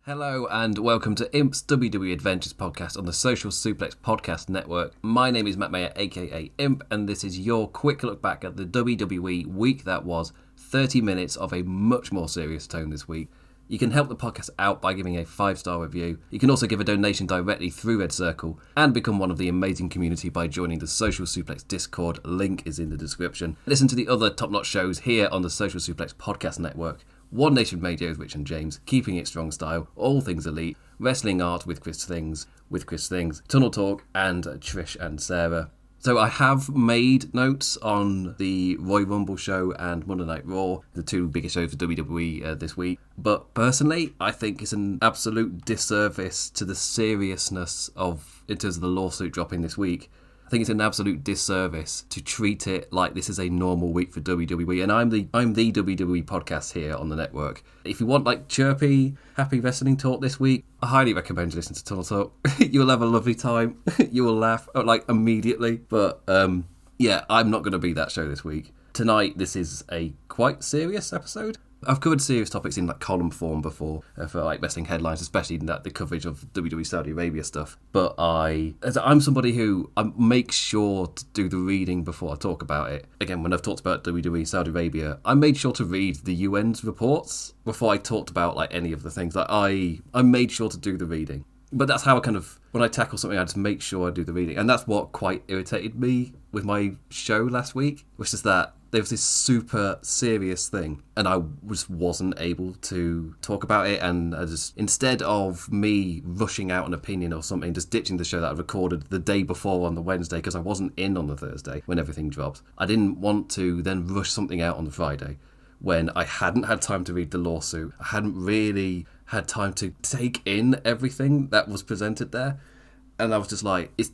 Hello and welcome to Imp's WWE Adventures podcast on the Social Suplex Podcast Network. My name is Maher, aka Imp, and this is your quick look back at the WWE week that was. 30 minutes of a much more serious tone this week. You can help the podcast out by giving a 5-star review. You can also give a donation directly through Red Circle and become one of the amazing community by joining the Social Suplex Discord. Link is in the description. Listen to the other top-notch shows here on the Social Suplex Podcast Network. One Nation Radio with Rich and James, Keeping It Strong Style, All Things Elite, Wrestling Art with Chris Things, Tunnel Talk, and Trish and Sarah. So I have made notes on the Royal Rumble show and Monday Night Raw, the two biggest shows for WWE this week. But personally, I think it's an absolute disservice to the seriousness in terms of the lawsuit dropping this week. I think it's an absolute disservice to treat it like this is a normal week for WWE, and I'm the WWE podcast here on the network. If you want like chirpy, happy wrestling talk this week, I highly recommend you listen to Tunnel Talk. You'll have a lovely time. You will laugh like immediately. But yeah, I'm not going to be that show this week. Tonight, this is a quite serious episode. I've covered serious topics in like column form before for like wrestling headlines, especially in the coverage of WWE Saudi Arabia stuff. But I'm somebody who I make sure to do the reading before I talk about it. Again, when I've talked about WWE Saudi Arabia, I made sure to read the UN's reports before I talked about like any of the things. Like I made sure to do the reading. But that's how when I tackle something, I just make sure I do the reading. And that's what quite irritated me with my show last week, which is that there was this super serious thing and I just wasn't able to talk about it, and instead of me rushing out an opinion or something, just ditching the show that I recorded the day before on the Wednesday because I wasn't in on the Thursday when everything dropped, I didn't want to then rush something out on the Friday when I hadn't had time to read the lawsuit. I hadn't really had time to take in everything that was presented there, and I was just like, it's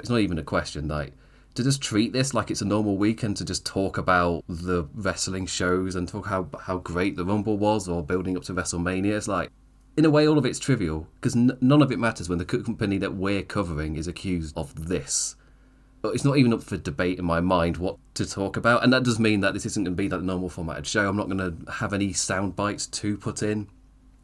not even a question, like, to just treat this like it's a normal week and to just talk about the wrestling shows and talk how great the Rumble was or building up to WrestleMania. It's like, in a way, all of it's trivial because none of it matters when the company that we're covering is accused of this. But it's not even up for debate in my mind what to talk about, and that does mean that this isn't going to be that normal formatted show. I'm not going to have any sound bites to put in.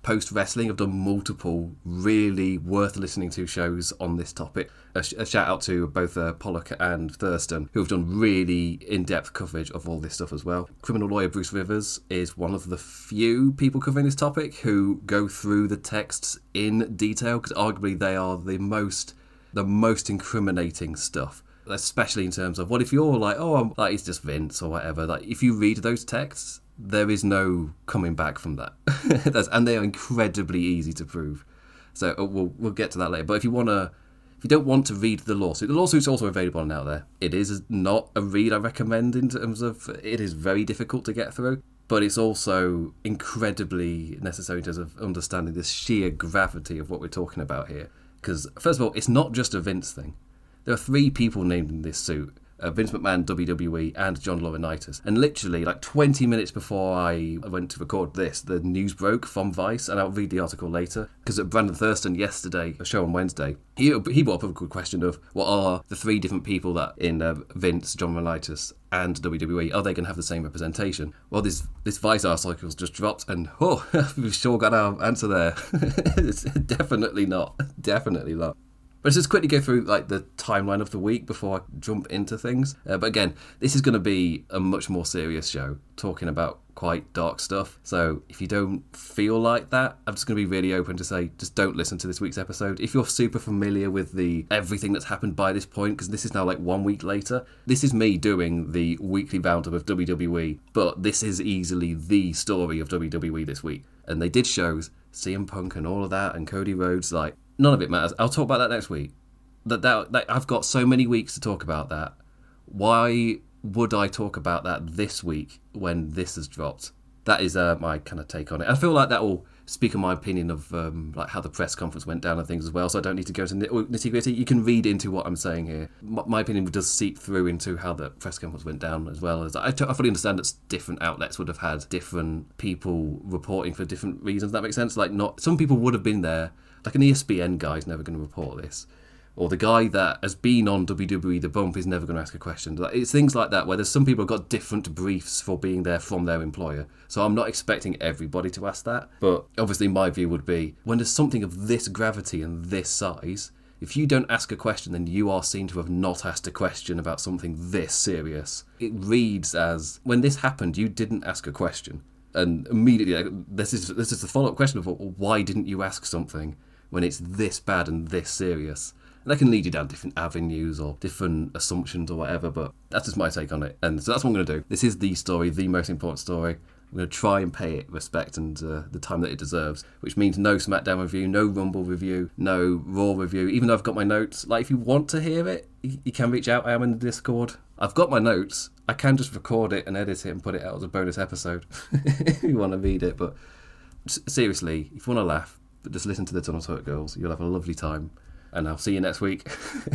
Post-wrestling, I've done multiple really worth listening to shows on this topic. A shout out to both Pollock and Thurston, who have done really in-depth coverage of all this stuff as well. Criminal lawyer Bruce Rivers is one of the few people covering this topic who go through the texts in detail, because arguably they are the most incriminating stuff. Especially in terms of, what if you're like, like it's just Vince or whatever. Like, if you read those texts, there is no coming back from that. And they are incredibly easy to prove. So we'll get to that later. But if you don't want to read the lawsuit's also available and out there. It is not a read I recommend in terms of, it is very difficult to get through, but it's also incredibly necessary in terms of understanding the sheer gravity of what we're talking about here. Because, first of all, it's not just a Vince thing. There are 3 people named in this suit. Vince McMahon, WWE, and John Laurinaitis. And literally, like 20 minutes before I went to record this, the news broke from Vice, and I'll read the article later, because Brandon Thurston yesterday, a show on Wednesday, he brought up a good question of what are the 3 different people that in Vince, John Laurinaitis, and WWE, are they going to have the same representation? Well, this Vice article's just dropped, and we've sure got our answer there. It's definitely not. Definitely not. But let's just quickly go through like the timeline of the week before I jump into things. But again, this is going to be a much more serious show, talking about quite dark stuff. So if you don't feel like that, I'm just going to be really open to say, just don't listen to this week's episode. If you're super familiar with everything that's happened by this point, because this is now like 1 week later, this is me doing the weekly roundup of WWE, but this is easily the story of WWE this week. And they did shows, CM Punk and all of that, and Cody Rhodes, like, none of it matters. I'll talk about that next week. That I've got so many weeks to talk about that. Why would I talk about that this week when this has dropped? That is my kind of take on it. I feel like that will speak on my opinion of like how the press conference went down and things as well, so I don't need to go into nitty-gritty. You can read into what I'm saying here. My opinion does seep through into how the press conference went down, as well as I fully understand that different outlets would have had different people reporting for different reasons. That makes sense. Like, not some people would have been there. Like an ESPN guy is never going to report this. or the guy that has been on WWE The Bump is never going to ask a question. It's things like that where there's some people who've got different briefs for being there from their employer. So I'm not expecting everybody to ask that. But obviously my view would be, when there's something of this gravity and this size, if you don't ask a question, then you are seen to have not asked a question about something this serious. It reads as, when this happened, you didn't ask a question. And immediately, this is the follow-up question of, well, why didn't you ask something when it's this bad and this serious? And that can lead you down different avenues or different assumptions or whatever, but that's just my take on it. And so that's what I'm going to do. This is the story, the most important story. I'm going to try and pay it respect and the time that it deserves, which means no SmackDown review, no Rumble review, no Raw review, even though I've got my notes. Like, if you want to hear it, you can reach out. I am in the Discord. I've got my notes. I can just record it and edit it and put it out as a bonus episode if you want to read it. But seriously, if you want to laugh, just listen to the Tunnel Talk Girls. You'll have a lovely time. And I'll see you next week.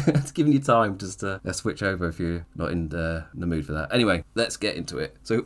It's giving you time just to switch over if you're not in the mood for that. Anyway, let's get into it. So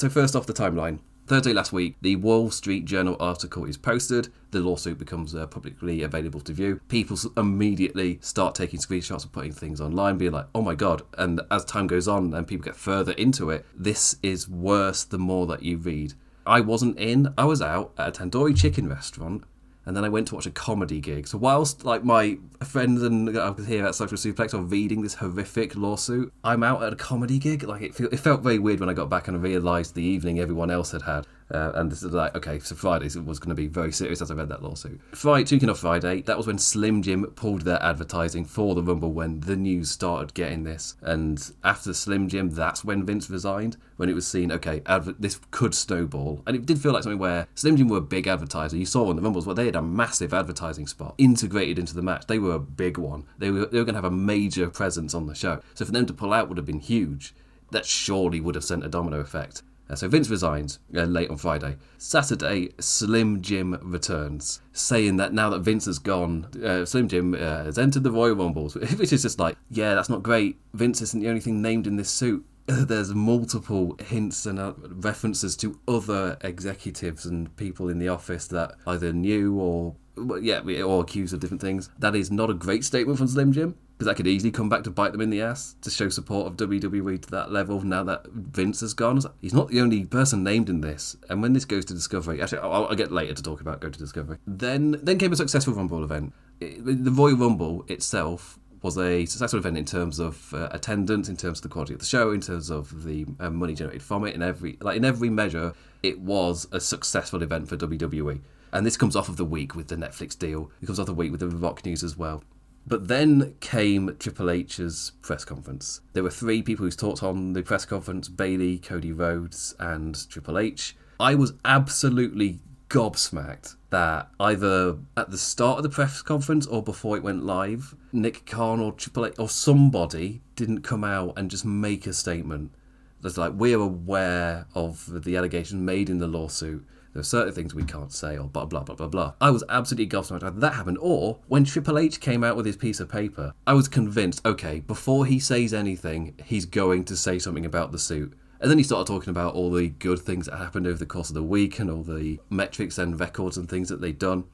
first off, the timeline. Thursday last week, the Wall Street Journal article is posted. The lawsuit becomes publicly available to view. People immediately start taking screenshots and putting things online, being like, oh my God. And as time goes on and people get further into it, this is worse the more that you read. I wasn't in. I was out at a tandoori chicken restaurant. And then I went to watch a comedy gig. So whilst like my friends and I was here at Social Suplex are reading this horrific lawsuit, I'm out at a comedy gig. Like it felt very weird when I got back and I realised the evening everyone else had. And this is like, okay, so Friday was going to be very serious as I read that lawsuit. Speaking of Friday, that was when Slim Jim pulled their advertising for the Rumble when the news started getting this. And after Slim Jim, that's when Vince resigned, when it was seen, okay, this could snowball. And it did feel like something where Slim Jim were a big advertiser. You saw on the Rumbles where they had a massive advertising spot integrated into the match. They were a big one. They were going to have a major presence on the show. So for them to pull out would have been huge. That surely would have sent a domino effect. So Vince resigns late on Friday. Saturday, Slim Jim returns, saying that now that Vince has gone, Slim Jim has entered the Royal Rumbles, which is just like, yeah, that's not great. Vince isn't the only thing named in this suit. There's multiple hints and references to other executives and people in the office that either knew or accused of different things. That is not a great statement from Slim Jim, because that could easily come back to bite them in the ass to show support of WWE to that level now that Vince has gone. He's not the only person named in this. And when this goes to Discovery, actually, I'll get later to talk about Go to Discovery. Then came a successful Rumble event. The Royal Rumble itself was a successful event in terms of attendance, in terms of the quality of the show, in terms of the money generated from it. In every measure, it was a successful event for WWE. And this comes off of the week with the Netflix deal. It comes off the week with the Rock news as well. But then came Triple H's press conference. There were three people who talked on the press conference: Bayley, Cody Rhodes, and Triple H. I was absolutely gobsmacked that either at the start of the press conference or before it went live, Nick Khan or Triple H or somebody didn't come out and just make a statement that's like, we're aware of the allegations made in the lawsuit. There are certain things we can't say, or blah, blah, blah, blah, blah. I was absolutely gobsmacked after that happened. Or when Triple H came out with his piece of paper, I was convinced, okay, before he says anything, he's going to say something about the suit. And then he started talking about all the good things that happened over the course of the week and all the metrics and records and things that they'd done.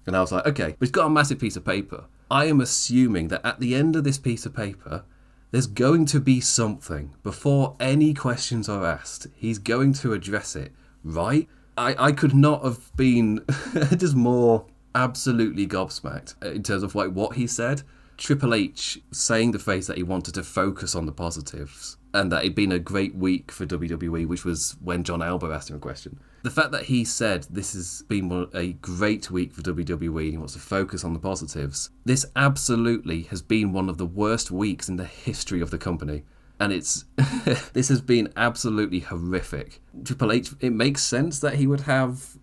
And I was like, okay, but he's got a massive piece of paper. I am assuming that at the end of this piece of paper, there's going to be something. Before any questions are asked, he's going to address it, right? I could not have been just more absolutely gobsmacked in terms of like what he said. Triple H saying the phrase that he wanted to focus on the positives and that it'd been a great week for WWE, which was when John Alba asked him a question. The fact that he said this has been a great week for WWE and he wants to focus on the positives, this absolutely has been one of the worst weeks in the history of the company. And this has been absolutely horrific. Triple H, it makes sense that he would have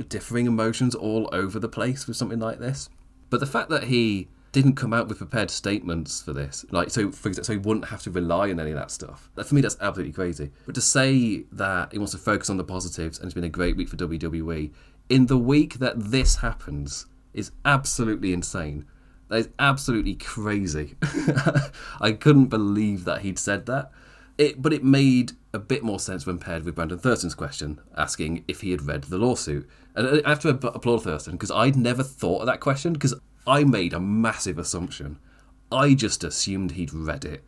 differing emotions all over the place with something like this. But the fact that he didn't come out with prepared statements for this, like so he wouldn't have to rely on any of that stuff. For me, that's absolutely crazy. But to say that he wants to focus on the positives and it's been a great week for WWE in the week that this happens is absolutely insane. That is absolutely crazy. I couldn't believe that he'd said that. But it made a bit more sense when paired with Brandon Thurston's question, asking if he had read the lawsuit. And I have to applaud Thurston, because I'd never thought of that question, because I made a massive assumption. I just assumed he'd read it.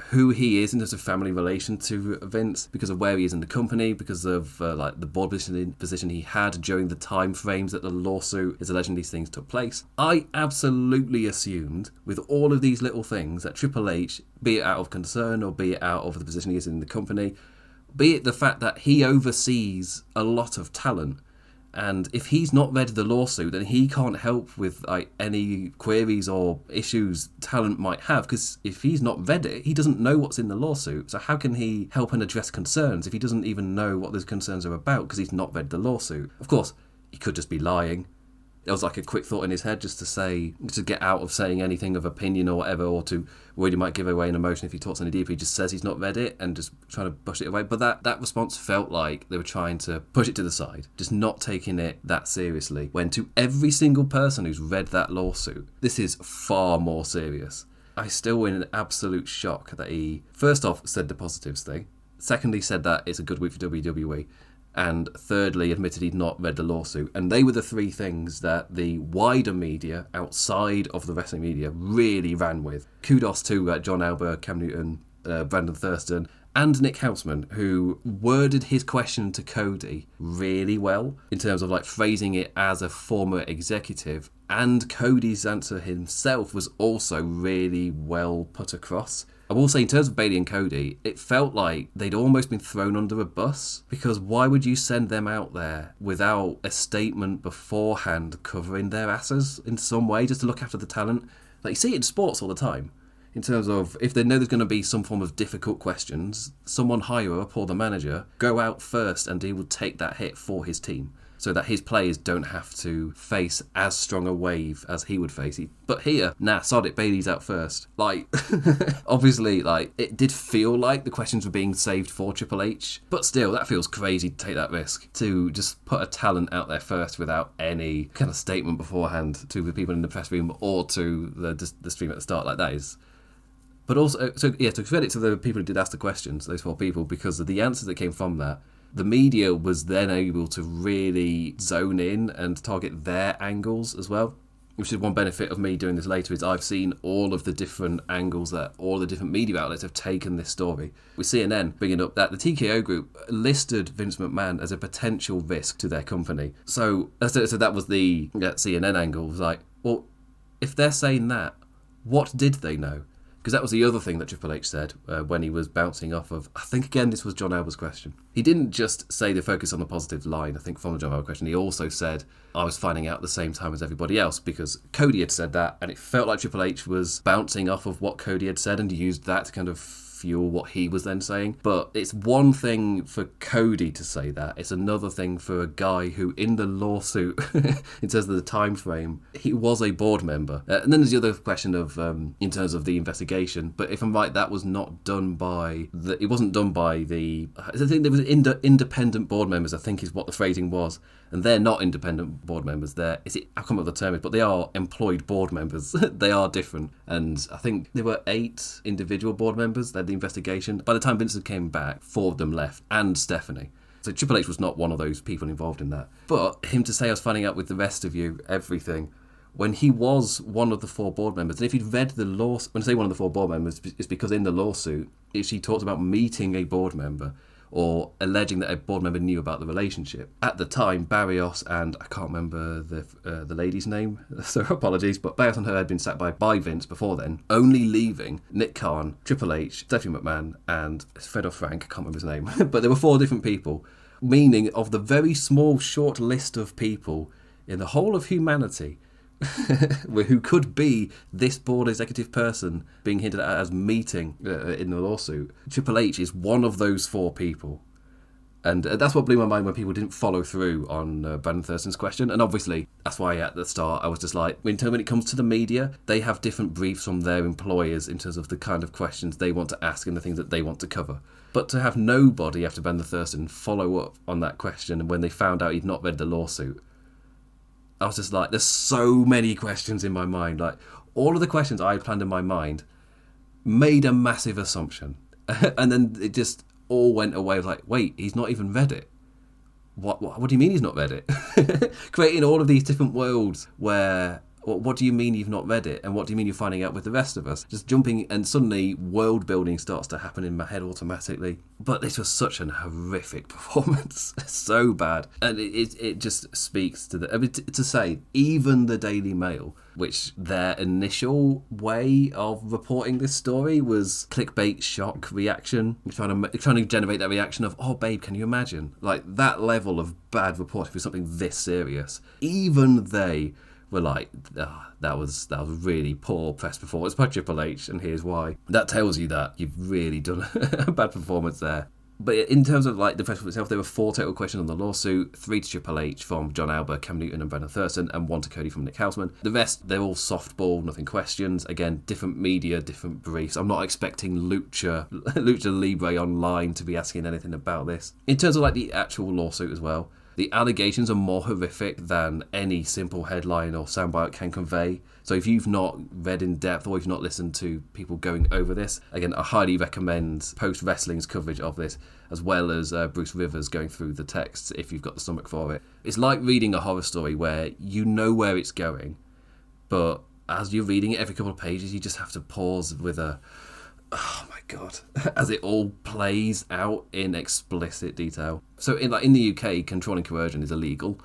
Who he is in terms of family relation to Vince, because of where he is in the company, because of like the board position he had during the time frames that the lawsuit is alleging these things took place. I absolutely assumed with all of these little things that Triple H, be it out of concern or be it out of the position he is in the company, be it the fact that he oversees a lot of talent, and if he's not read the lawsuit, then he can't help with like any queries or issues talent might have, because if he's not read it, he doesn't know what's in the lawsuit. So how can he help and address concerns if he doesn't even know what those concerns are about because he's not read the lawsuit? Of course, he could just be lying. It was like a quick thought in his head just to get out of saying anything of opinion or whatever, or to worry he might give away an emotion if he talks any deeper. He just says he's not read it and just trying to push it away. But that response felt like they were trying to push it to the side, just not taking it that seriously. When to every single person who's read that lawsuit, this is far more serious. I still in absolute shock that he, first off, said the positives thing. Secondly, said that it's a good week for WWE. And thirdly, admitted he'd not read the lawsuit. And they were the three things that the wider media, outside of the wrestling media, really ran with. Kudos to John Alba, Cam Newton, Brandon Thurston, and Nick Houseman, who worded his question to Cody really well, in terms of like phrasing it as a former executive. And Cody's answer himself was also really well put across. I will say, in terms of Bayley and Cody, it felt like they'd almost been thrown under a bus, because why would you send them out there without a statement beforehand covering their asses in some way, just to look after the talent? Like, you see it in sports all the time, in terms of if they know there's going to be some form of difficult questions, someone higher up or the manager go out first and he will take that hit for his team, so that his players don't have to face as strong a wave as he would face. But here, sod it, Bayley's out first. Like, obviously, like, it did feel like the questions were being saved for Triple H, but still, that feels crazy to take that risk, to just put a talent out there first without any kind of statement beforehand to the people in the press room or to the stream at the start. Like, that is... But also, to credit to the people who did ask the questions, those four people, because of the answers that came from that, the media was then able to really zone in and target their angles as well, which is one benefit of me doing this later, is I've seen all of the different angles that all the different media outlets have taken this story. With CNN bringing up that the TKO group listed Vince McMahon as a potential risk to their company. So that was the CNN angle. It was like, well, if they're saying that, what did they know? Because that was the other thing that Triple H said when he was bouncing off of, I think again this was John Alba's question. He didn't just say the focus on the positive line, I think, from the John Alba question. He also said, I was finding out at the same time as everybody else, because Cody had said that, and it felt like Triple H was bouncing off of what Cody had said and used that to kind of fuel what he was then saying. But it's one thing for Cody to say that, it's another thing for a guy who, in the lawsuit, in terms of the time frame, he was a board member. And then there's the other question of in terms of the investigation, but if I'm right, that was not done by I think there was independent board members, I think is what the phrasing was, and they're not independent board members. I can't remember what the term is, but they are employed board members. They are different, and I think there were 8 individual board members that had the investigation. By the time Vincent came back, 4 of them left, and Stephanie. So Triple H was not one of those people involved in that. But him to say, I was finding out with the rest of you everything, when he was one of the 4 board members, and if he'd read the lawsuit, when I say one of the 4 board members, it's because in the lawsuit, she talked about meeting a board member, or alleging that a board member knew about the relationship. At the time, Barrios and I can't remember the lady's name, so apologies, but Barrios and her had been sacked by Vince before then, only leaving Nick Khan, Triple H, Stephanie McMahon, and Fred or Frank, I can't remember his name, but there were 4 different people, meaning of the very small, short list of people in the whole of humanity who could be this board executive person being hinted at as meeting in the lawsuit. Triple H is one of those 4 people. And that's what blew my mind when people didn't follow through on Brandon Thurston's question. And obviously, that's why at the start I was just like, when it comes to the media, they have different briefs from their employers in terms of the kind of questions they want to ask and the things that they want to cover. But to have nobody after Brandon Thurston follow up on that question, and when they found out he'd not read the lawsuit, I was just like, there's so many questions in my mind. Like, all of the questions I had planned in my mind made a massive assumption. And then it just all went away. I was like, wait, he's not even read it. What do you mean he's not read it? Creating all of these different worlds where Or what do you mean you've not read it? And what do you mean you're finding out with the rest of us? Just jumping, and suddenly world building starts to happen in my head automatically. But this was such an horrific performance. So bad. And it just speaks to to say, even the Daily Mail, which their initial way of reporting this story was clickbait shock reaction, trying to generate that reaction of, oh babe, can you imagine? Like that level of bad reporting for something this serious. Even they were like, that was really poor press performance by Triple H, and here's why. That tells you that you've really done a bad performance there. But in terms of like the press itself, there were 4 total questions on the lawsuit, 3 to Triple H from John Alba, Cam Newton and Brendan Thurston, and 1 to Cody from Nick Hausman. The rest, they're all softball, nothing questions. Again, different media, different briefs. I'm not expecting Lucha Libre Online to be asking anything about this. In terms of like the actual lawsuit as well, the allegations are more horrific than any simple headline or soundbite can convey. So if you've not read in depth or you've not listened to people going over this, again, I highly recommend Post Wrestling's coverage of this, as well as Bruce Rivers going through the texts if you've got the stomach for it. It's like reading a horror story where you know where it's going, but as you're reading it every couple of pages, you just have to pause with a, oh my God, as it all plays out in explicit detail. So in the UK, controlling coercion is illegal,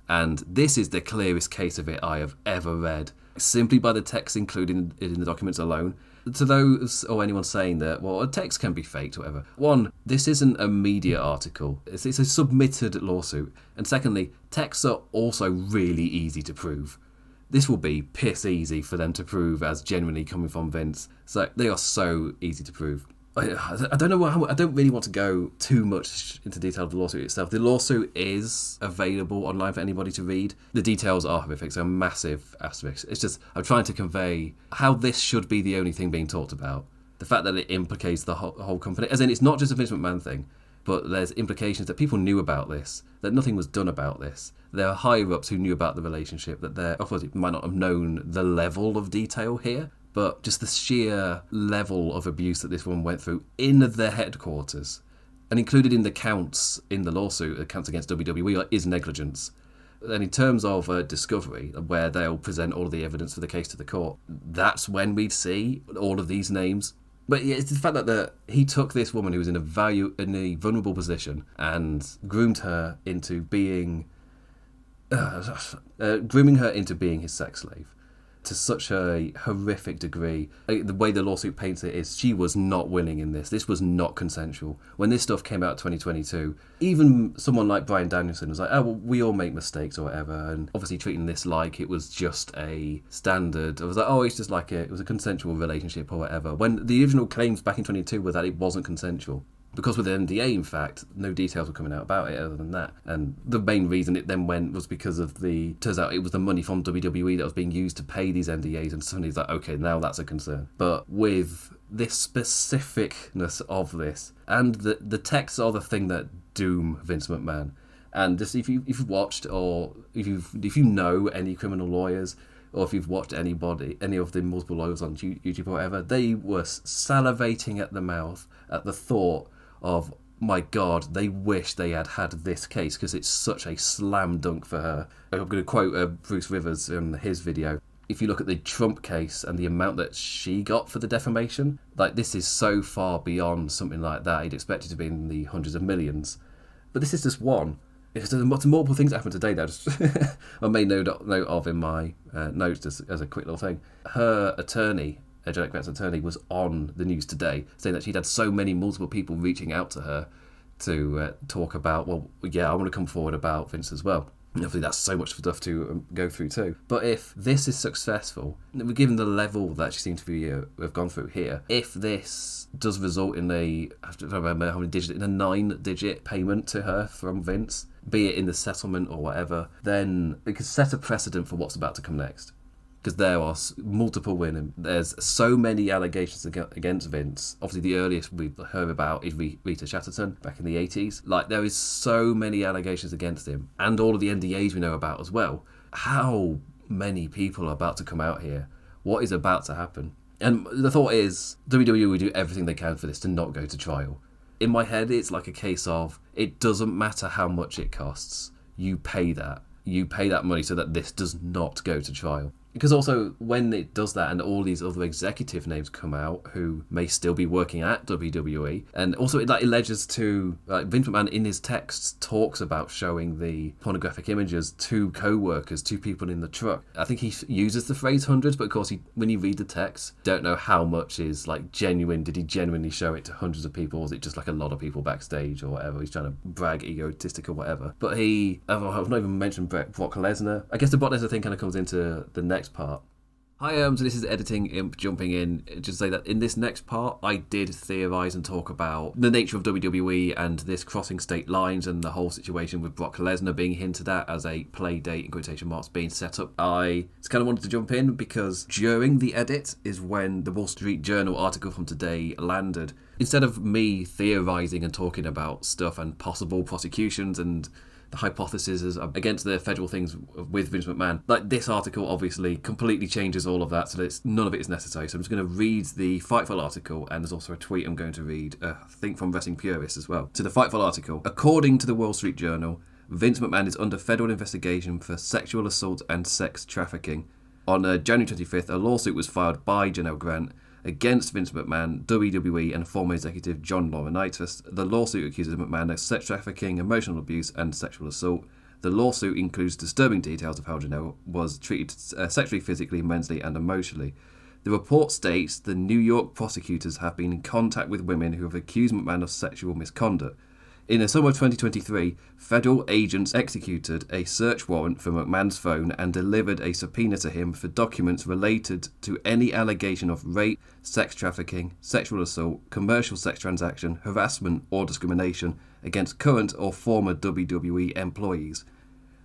and this is the clearest case of it I have ever read, simply by the text included in the documents alone. To those or anyone saying that, well, a text can be faked or whatever. 1, this isn't a media article. It's a submitted lawsuit. And secondly, texts are also really easy to prove. This will be piss easy for them to prove as genuinely coming from Vince. So they are so easy to prove. I don't know I don't really want to go too much into detail of the lawsuit itself. The lawsuit is available online for anybody to read. The details are horrific, so a massive asterisk. It's just, I'm trying to convey how this should be the only thing being talked about. The fact that it implicates the whole company, as in it's not just a Vince McMahon thing, but there's implications that people knew about this, that nothing was done about this. There are higher-ups who knew about the relationship, that of course, it might not have known the level of detail here, but just the sheer level of abuse that this woman went through in their headquarters. And included in the counts in the lawsuit, the counts against WWE, is negligence. And in terms of discovery, where they'll present all of the evidence for the case to the court, that's when we'd see all of these names. But it's the fact that he took this woman who was in a vulnerable position and groomed her into being... grooming her into being his sex slave to such a horrific degree. The way the lawsuit paints it is she was not willing in this. This was not consensual. When this stuff came out in 2022, even someone like Bryan Danielson was like, oh, well, we all make mistakes or whatever, and obviously treating this like it was just a standard. I was like, oh, it's just like it was a consensual relationship or whatever, when the original claims back in 22 were that it wasn't consensual. Because with the NDA, in fact, no details were coming out about it other than that. And the main reason it then went was because of turns out it was the money from WWE that was being used to pay these NDAs, and suddenly it's like, okay, now that's a concern. But with this specificness of this, and the texts are the thing that doom Vince McMahon. And just if you've watched, or if you know any criminal lawyers, or if you've watched any of the multiple lawyers on YouTube or whatever, they were salivating at the mouth at the thought of, my God, they wish they had this case because it's such a slam dunk for her. I'm going to quote Bruce Rivers in his video. If you look at the Trump case and the amount that she got for the defamation, like, this is so far beyond something like that. You'd expect it to be in the hundreds of millions. But this is just one. There's multiple things that happened today that I made note of in my notes just as a quick little thing. Her attorney, Janel Grant's attorney, was on the news today saying that she'd had multiple people reaching out to her to talk about, well, yeah, I want to come forward about Vince as well. And obviously that's so much stuff to go through too. But if this is successful, given the level that she seems to have gone through here, if this does result in I don't remember how many digits, in a 9-digit payment to her from Vince, be it in the settlement or whatever, then it could set a precedent for what's about to come next. Because there are multiple women. There's so many allegations against Vince. Obviously, the earliest we've heard about is Rita Chatterton back in the 80s. Like, there is so many allegations against him, and all of the NDAs we know about as well. How many people are about to come out here? What is about to happen? And the thought is, WWE will do everything they can for this to not go to trial. In my head, it's like a case of, it doesn't matter how much it costs. You pay that. You pay that money so that this does not go to trial. Because also, when it does that and all these other executive names come out who may still be working at WWE, and also it alleges to, Vince McMahon in his texts talks about showing the pornographic images to co-workers, to people in the truck. I think he uses the phrase hundreds, but of course, when you read the text, don't know how much is genuine. Did he genuinely show it to hundreds of people, or was it just a lot of people backstage or whatever? He's trying to brag, egotistic or whatever. But I've not even mentioned Brock Lesnar. I guess the Brock Lesnar thing kind of comes into the next part. Hi, so this is Editing Imp jumping in. Just say that in this next part, I did theorise and talk about the nature of WWE and this crossing state lines and the whole situation with Brock Lesnar being hinted at as a play date, in quotation marks, being set up. I just kind of wanted to jump in because during the edit is when the Wall Street Journal article from today landed. Instead of me theorising and talking about stuff and possible prosecutions and the hypotheses against the federal things with Vince McMahon, this article obviously completely changes all of that, so that none of it is necessary. So I'm just going to read the Fightful article, and there's also a tweet I'm going to read, I think from Wrestling Purist as well. So the Fightful article: according to the Wall Street Journal, Vince McMahon is under federal investigation for sexual assault and sex trafficking. On January 25th, a lawsuit was filed by Janel Grant against Vince McMahon, WWE, and former executive John Laurinaitis. The lawsuit accuses McMahon of sex trafficking, emotional abuse, and sexual assault. The lawsuit includes disturbing details of how Janel was treated sexually, physically, mentally, and emotionally. The report states the New York prosecutors have been in contact with women who have accused McMahon of sexual misconduct. In the summer of 2023, federal agents executed a search warrant for McMahon's phone and delivered a subpoena to him for documents related to any allegation of rape, sex trafficking, sexual assault, commercial sex transaction, harassment, or discrimination against current or former WWE employees.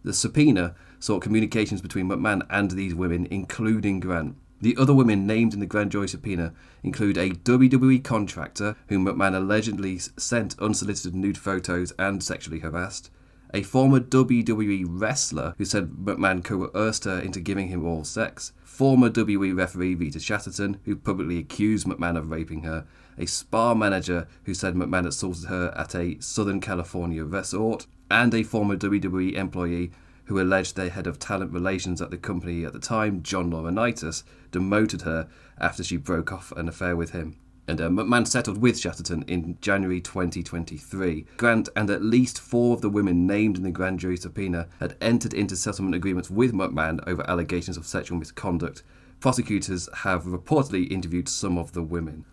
The subpoena sought communications between McMahon and these women, including Grant. The other women named in the grand jury subpoena include a WWE contractor whom McMahon allegedly sent unsolicited nude photos and sexually harassed, a former WWE wrestler who said McMahon coerced her into giving him oral sex, former WWE referee Rita Chatterton, who publicly accused McMahon of raping her, a spa manager who said McMahon assaulted her at a Southern California resort, and a former WWE employee who alleged their head of talent relations at the company at the time, John Laurinaitis, demoted her after she broke off an affair with him. And McMahon settled with Chatterton in January 2023. Grant and at least 4 of the women named in the grand jury subpoena had entered into settlement agreements with McMahon over allegations of sexual misconduct. Prosecutors have reportedly interviewed some of the women.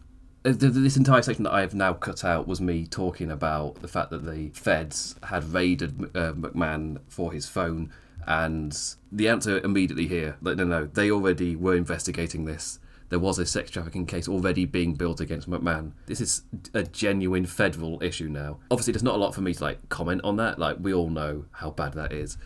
This entire section that I have now cut out was me talking about the fact that the feds had raided McMahon for his phone, and the answer immediately here, no, they already were investigating this. There was a sex trafficking case already being built against McMahon. This is a genuine federal issue now. Obviously, there's not a lot for me to comment on that. We all know how bad that is.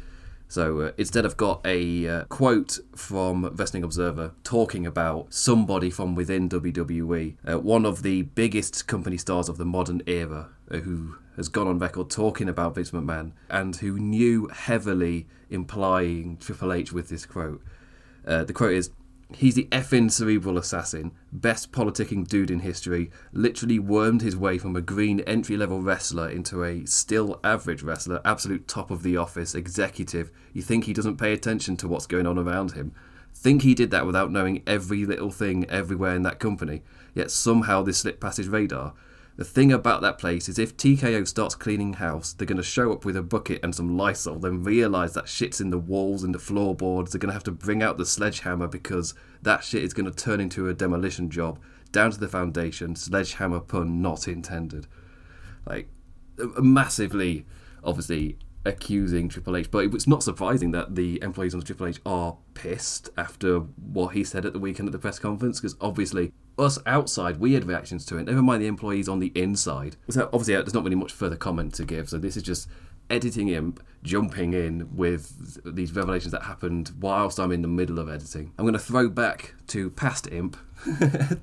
So instead I've got a quote from Wrestling Observer talking about somebody from within WWE, one of the biggest company stars of the modern era, who has gone on record talking about Vince McMahon and who knew heavily implying Triple H with this quote. The quote is, "He's the effing cerebral assassin, best politicking dude in history, literally wormed his way from a green entry-level wrestler into a still average wrestler, absolute top of the office, executive. You think he doesn't pay attention to what's going on around him? Think he did that without knowing every little thing everywhere in that company? Yet somehow this slipped past his radar. The thing about that place is if TKO starts cleaning house, they're going to show up with a bucket and some Lysol, then realise that shit's in the walls and the floorboards. They're going to have to bring out the sledgehammer because that shit is going to turn into a demolition job, down to the foundation, sledgehammer pun not intended." Massively, obviously, accusing Triple H, but it's not surprising that the employees on Triple H are pissed after what he said at the weekend at the press conference, because obviously us outside, we had reactions to it, never mind the employees on the inside. So obviously there's not really much further comment to give, so this is just Editing Imp jumping in with these revelations that happened whilst I'm in the middle of editing. I'm going to throw back to past Imp,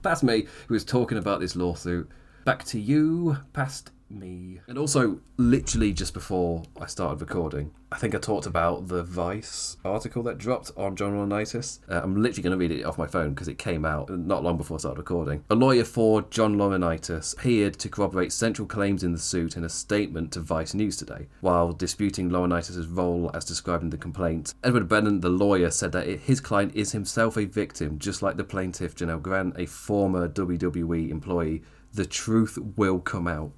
past me, who was talking about this lawsuit. Back to you, past me. And also, literally just before I started recording, I think I talked about the Vice article that dropped on John Laurinaitis. I'm literally going to read it off my phone because it came out not long before I started recording. A lawyer for John Laurinaitis appeared to corroborate central claims in the suit in a statement to Vice News today, while disputing Laurinaitis' role as described in the complaint. Edward Brennan, the lawyer, said that his client is himself a victim, just like the plaintiff Janel Grant, a former WWE employee. The truth will come out.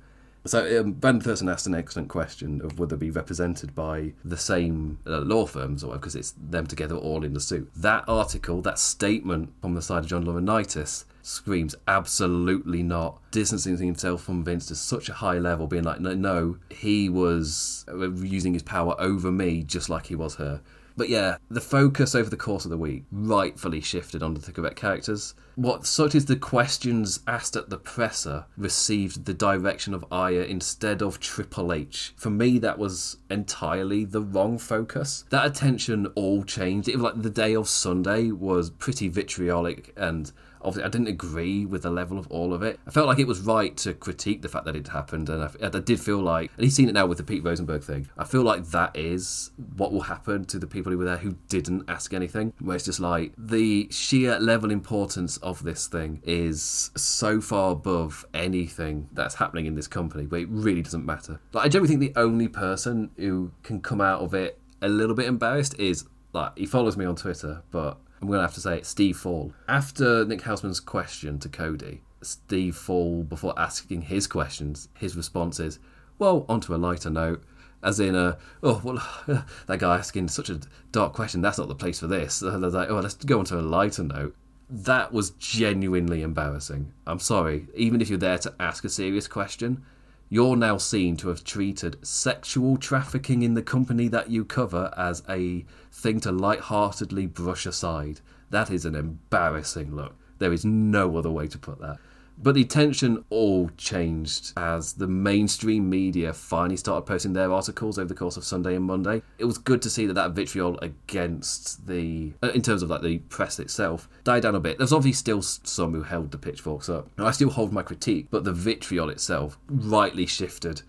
So Brandon Thurston asked an excellent question of whether be represented by the same law firms, or because it's them together all in the suit. That article, that statement from the side of John Laurinaitis, screams absolutely not. Distancing himself from Vince to such a high level, being like, no, he was using his power over me just like he was her. But yeah, the focus over the course of the week rightfully shifted onto the correct characters. What such is the questions asked at the presser received the direction of Aya instead of Triple H. For me, that was entirely the wrong focus. That attention all changed. It was like the day of Sunday was pretty vitriolic, and obviously I didn't agree with the level of all of it. I felt like it was right to critique the fact that it happened, and I did feel like, and he's seen it now with the Pete Rosenberg thing, I feel like that is what will happen to the people who were there who didn't ask anything, where it's just like, the sheer level importance of this thing is so far above anything that's happening in this company, where it really doesn't matter. Like, I generally think the only person who can come out of it a little bit embarrassed is, like, he follows me on Twitter, but I'm going to have to say it, Steve Fall. After Nick Hausman's question to Cody, Steve Fall, before asking his questions, his response is, well, onto a lighter note, as in, that guy asking such a dark question, that's not the place for this. They're like, let's go onto a lighter note. That was genuinely embarrassing. I'm sorry, even if you're there to ask a serious question, you're now seen to have treated sexual trafficking in the company that you cover as a thing to lightheartedly brush aside. That is an embarrassing look. There is no other way to put that. But the attention all changed as the mainstream media finally started posting their articles over the course of Sunday and Monday. It was good to see that vitriol against the, in terms of like the press itself, died down a bit. There's obviously still some who held the pitchforks up. And I still hold my critique, but the vitriol itself rightly shifted.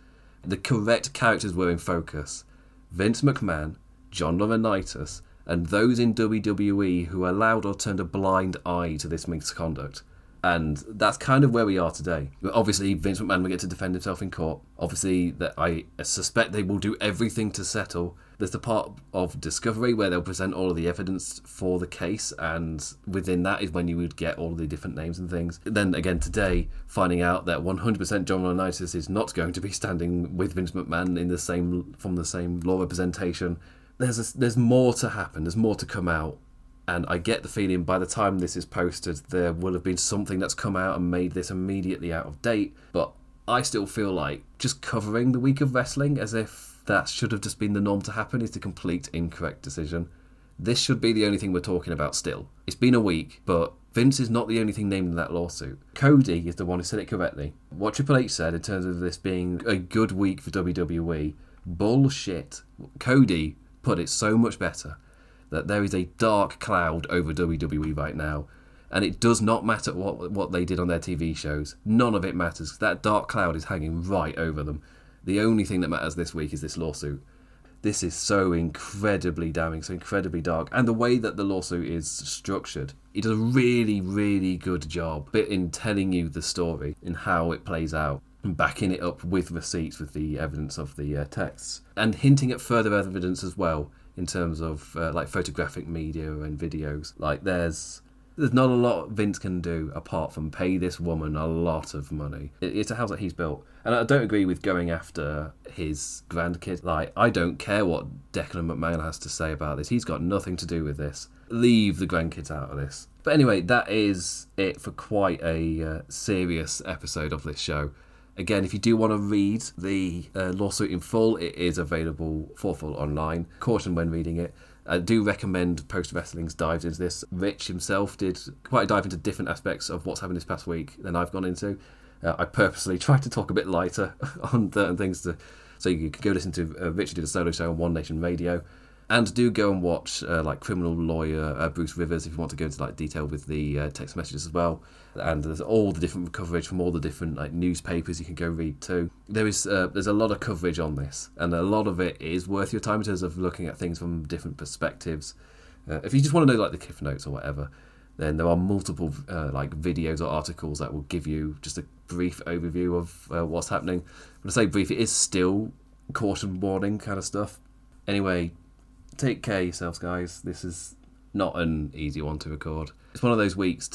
The correct characters were in focus. Vince McMahon, John Laurinaitis, and those in WWE who allowed or turned a blind eye to this misconduct. And that's kind of where we are today. Obviously, Vince McMahon will get to defend himself in court. Obviously, that I suspect they will do everything to settle. There's the part of discovery where they'll present all of the evidence for the case, and within that is when you would get all of the different names and things. Then again today, finding out that 100% John Laurinaitis is not going to be standing with Vince McMahon from the same law representation. There's more to happen. There's more to come out. And I get the feeling by the time this is posted, there will have been something that's come out and made this immediately out of date. But I still feel like just covering the week of wrestling as if that should have just been the norm to happen is the complete incorrect decision. This should be the only thing we're talking about still. It's been a week, but Vince is not the only thing named in that lawsuit. Cody is the one who said it correctly. What Triple H said in terms of this being a good week for WWE, bullshit. Cody put it so much better. That there is a dark cloud over WWE right now, and it does not matter what they did on their TV shows. None of it matters. That dark cloud is hanging right over them. The only thing that matters this week is this lawsuit. This is so incredibly damning, so incredibly dark, and the way that the lawsuit is structured, it does a really, really good job in telling you the story and how it plays out, and backing it up with receipts, with the evidence of the texts, and hinting at further evidence as well. In terms of like photographic media and videos, like there's not a lot Vince can do apart from pay this woman a lot of money. It's a house that he's built, and I don't agree with going after his grandkid. Like, I don't care what Declan McMahon has to say about this. He's got nothing to do with this. Leave the grandkids out of this. But anyway, that is it for quite a serious episode of this show. Again, if you do want to read the lawsuit in full, it is available for full online. Caution when reading it. I do recommend Post Wrestling's dives into this. Rich himself did quite a dive into different aspects of what's happened this past week than I've gone into. I purposely tried to talk a bit lighter on certain things, so you can go listen to Richard did a solo show on One Nation Radio. And do go and watch criminal lawyer Bruce Rivers if you want to go into detail with the text messages as well. And there's all the different coverage from all the different newspapers you can go read too. There's a lot of coverage on this, and a lot of it is worth your time in terms of looking at things from different perspectives. If you just want to know the cliff notes or whatever, then there are multiple videos or articles that will give you just a brief overview of what's happening. When I say brief, it is still caution warning kind of stuff. Anyway, take care of yourselves, guys. This is not an easy one to record. It's one of those weeks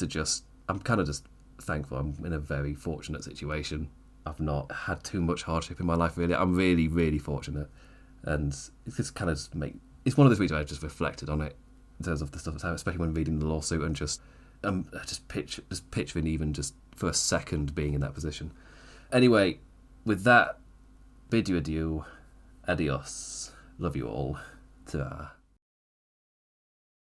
I'm kind of just thankful. I'm in a very fortunate situation. I've not had too much hardship in my life, really. I'm really, really fortunate. And it's just kind of it's one of those weeks where I've just reflected on it in terms of the stuff that's happened, especially when reading the lawsuit and just picturing even just for a second being in that position. Anyway, with that, bid you adieu. Adios. Love you all. Ta-ra.